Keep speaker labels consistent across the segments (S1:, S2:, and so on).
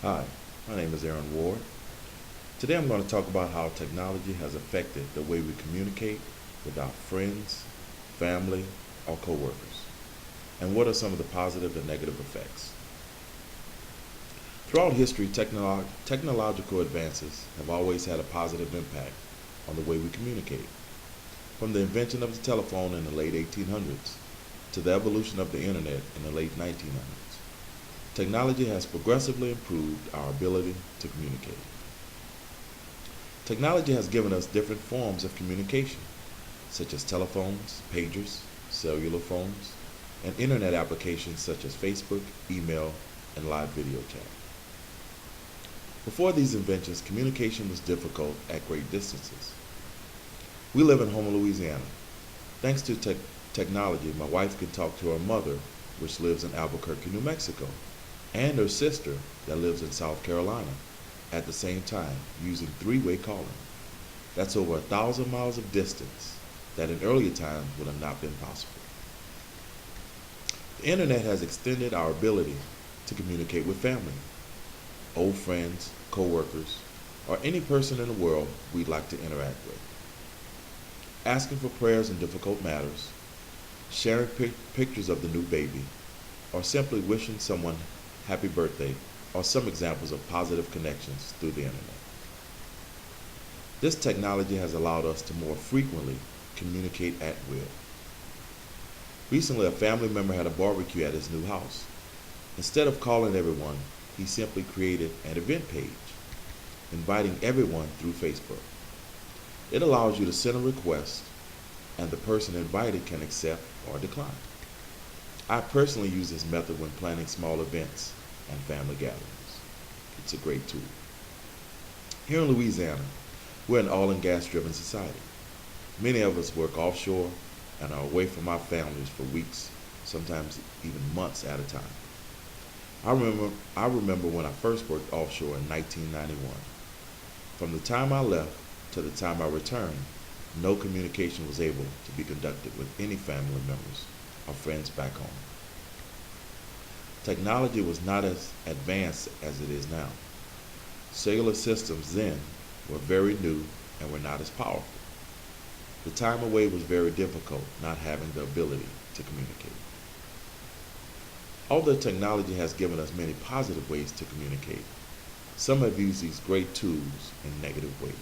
S1: Hi, my name is Aaron Ward. Today I'm going to talk about how technology has affected the way we communicate with our friends, family, or coworkers, and what are some of the positive and negative effects. Throughout history, technological advances have always had a positive impact on the way we communicate. From the invention of the telephone in the late 1800s to the evolution of the internet in the late 1900s, technology has progressively improved our ability to communicate. Technology has given us different forms of communication, such as telephones, pagers, cellular phones, and internet applications such as Facebook, email, and live video chat. Before these inventions, communication was difficult at great distances. We live in Houma, Louisiana. Thanks to technology, my wife can talk to her mother, which lives in Albuquerque, New Mexico, and her sister that lives in South Carolina at the same time using three-way calling. That's over 1,000 miles of distance that in earlier times would have not been possible. The internet has extended our ability to communicate with family, old friends, coworkers, or any person in the world we'd like to interact with. Asking for prayers in difficult matters, sharing pictures of the new baby, or simply wishing someone happy birthday are some examples of positive connections through the internet. This technology has allowed us to more frequently communicate at will. Recently, a family member had a barbecue at his new house. Instead of calling everyone, he simply created an event page, inviting everyone through Facebook. It allows you to send a request, and the person invited can accept or decline. I personally use this method when planning small events and family gatherings. It's a great tool. Here in Louisiana, we're an oil and gas driven society. Many of us work offshore and are away from our families for weeks, sometimes even months at a time. I remember when I first worked offshore in 1991. From the time I left to the time I returned, no communication was able to be conducted with any family members or friends back home. Technology was not as advanced as it is now. Cellular systems then were very new and were not as powerful. The time away was very difficult, not having the ability to communicate. Although technology has given us many positive ways to communicate, some have used these great tools in negative ways.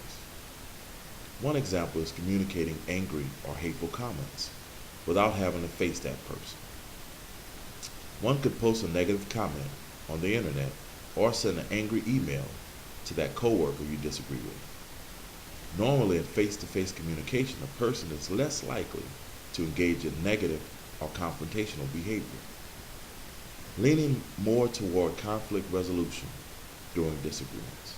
S1: One example is communicating angry or hateful comments without having to face that person. One could post a negative comment on the internet or send an angry email to that coworker you disagree with. Normally, in face-to-face communication, a person is less likely to engage in negative or confrontational behavior, leaning more toward conflict resolution during disagreements.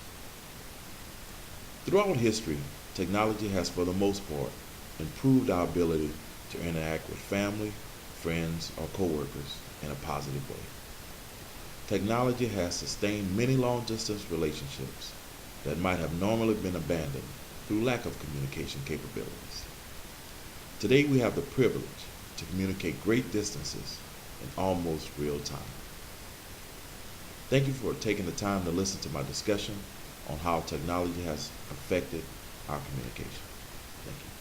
S1: Throughout history, technology has, for the most part, improved our ability to interact with family, friends, or coworkers in a positive way. Technology has sustained many long-distance relationships that might have normally been abandoned through lack of communication capabilities. Today we have the privilege to communicate great distances in almost real time. Thank you for taking the time to listen to my discussion on how technology has affected our communication. Thank you.